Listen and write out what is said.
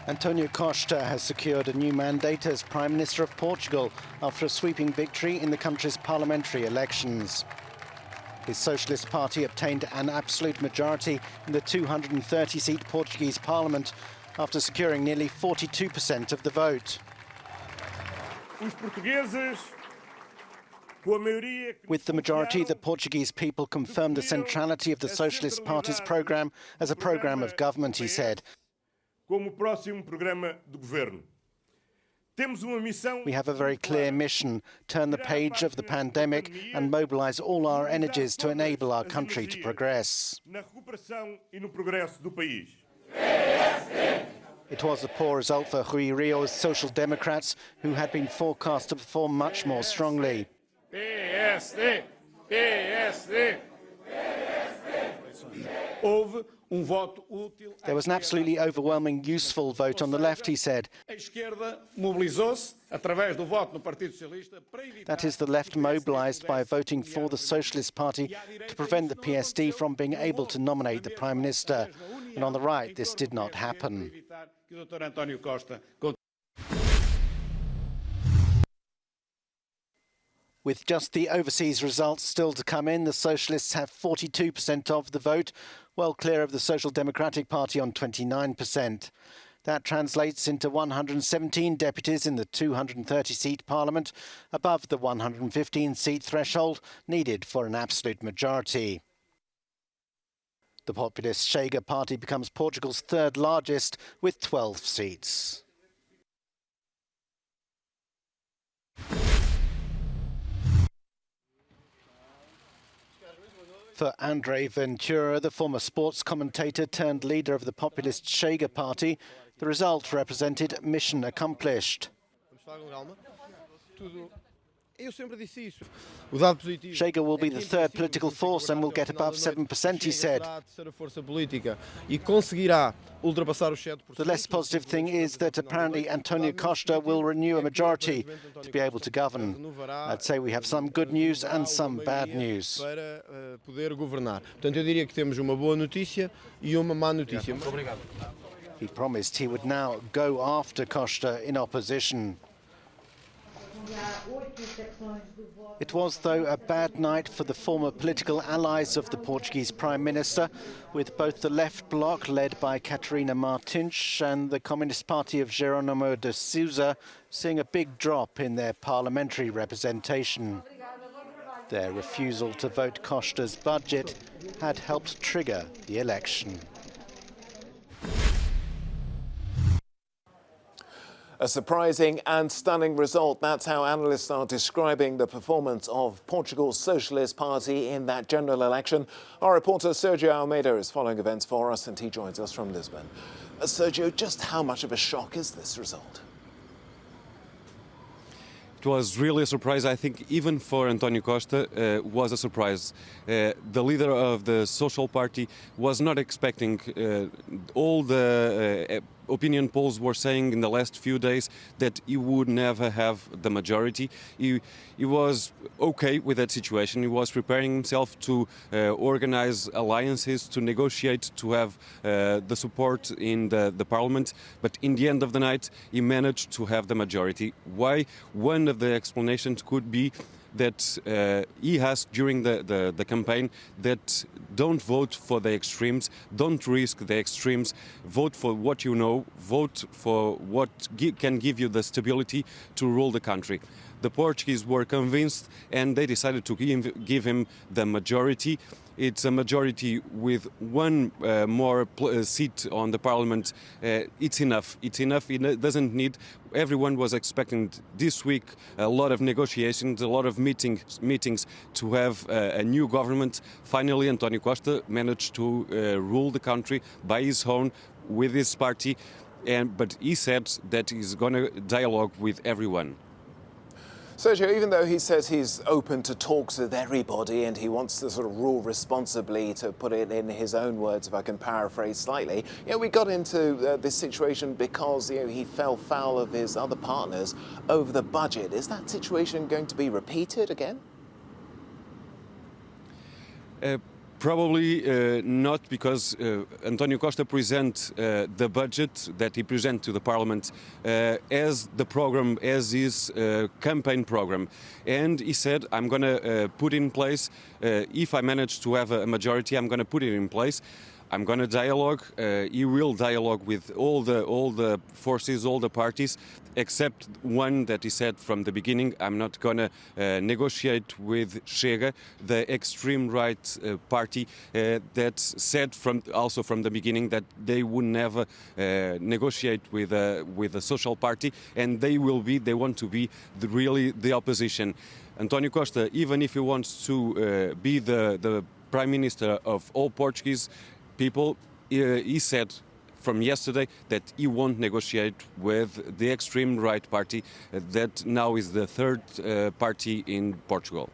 Antonio Costa has secured a new mandate as Prime Minister of Portugal after a sweeping victory in the country's parliamentary elections. His Socialist Party obtained an absolute majority in the 230-seat Portuguese parliament after securing nearly 42% of the vote. With the majority, the Portuguese people confirmed the centrality of the Socialist Party's programme as a programme of government, he said. We have a very clear mission: turn the page of the pandemic and mobilise all our energies to enable our country to progress. It was a poor result for Rui Rio's Social Democrats, who had been forecast to perform much more strongly. There was an absolutely overwhelming useful vote on the left, he said. That is, the left mobilised by voting for the Socialist Party to prevent the PSD from being able to nominate the Prime Minister. And on the right, this did not happen. With just the overseas results still to come in, the Socialists have 42% of the vote, well clear of the Social Democratic Party on 29%. That translates into 117 deputies in the 230-seat parliament, above the 115-seat threshold needed for an absolute majority. The populist Chega party becomes Portugal's third largest, with 12 seats. For André Ventura, the former sports commentator turned leader of the populist Chega party, the result represented mission accomplished. Chega will be the third political force and will get above 7%, he said. The less positive thing is that apparently Antonio Costa will renew a majority to be able to govern. I'd say we have some good news and some bad news. He promised he would now go after Costa in opposition. It was, though, a bad night for the former political allies of the Portuguese Prime Minister, with both the left bloc, led by Catarina Martins, and the Communist Party of Jerónimo de Sousa seeing a big drop in their parliamentary representation. Their refusal to vote Costa's budget had helped trigger the election. A surprising and stunning result. That's how analysts are describing the performance of Portugal's Socialist Party in that general election. Our reporter Sergio Almeida is following events for us, and he joins us from Lisbon. Sergio, just how much of a shock is this result? It was really a surprise. I think even for Antonio Costa was a surprise. The leader of the Social Party was not expecting all the opinion polls were saying in the last few days that he would never have the majority. He was okay with that situation. He was preparing himself to organize alliances, to negotiate, to have the support in the parliament. But in the end of the night, he managed to have the majority. Why? One of the explanations could be that he has during the campaign that don't vote for the extremes, don't risk the extremes, vote for what you know, vote for what can give you the stability to rule the country. The Portuguese were convinced and they decided to give him the majority. It's a majority with one more seat on the parliament. It's enough. It's enough. It doesn't need. Everyone was expecting this week a lot of negotiations, a lot of meetings to have a new government. Finally, Antonio Costa managed to rule the country by his own, with his party, but he said that he's going to dialogue with everyone. Sergio, even though he says he's open to talks with everybody and he wants to sort of rule responsibly, to put it in his own words, if I can paraphrase slightly, we got into this situation because he fell foul of his other partners over the budget. Is that situation going to be repeated again? Probably not, because Antonio Costa present the budget that he present to the Parliament as the program, as his campaign program, and he said, "I'm going to put in place. If I manage to have a majority, I'm going to put it in place. I'm going to dialogue. He will dialogue with all the forces, all the parties, except one that he said from the beginning, I'm not going to negotiate with Chega, the extreme right party that said also from the beginning that they would never negotiate with a social party, and they want to be really the opposition. Antonio Costa, even if he wants to be the Prime Minister of all Portuguese people, he said from yesterday that he won't negotiate with the extreme right party that now is the third party in Portugal.